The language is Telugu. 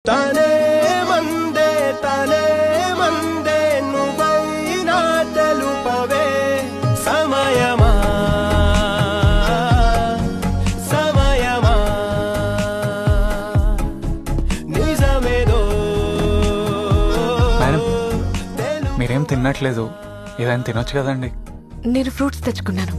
తనే మందే నువ్వైనా తెలుపవే సమయమా నిజమేదో. మేడం మీరేం తిన్నట్లేదు, ఏదైనా తినొచ్చు కదండి. నేను ఫ్రూట్స్ తెచ్చుకున్నాను.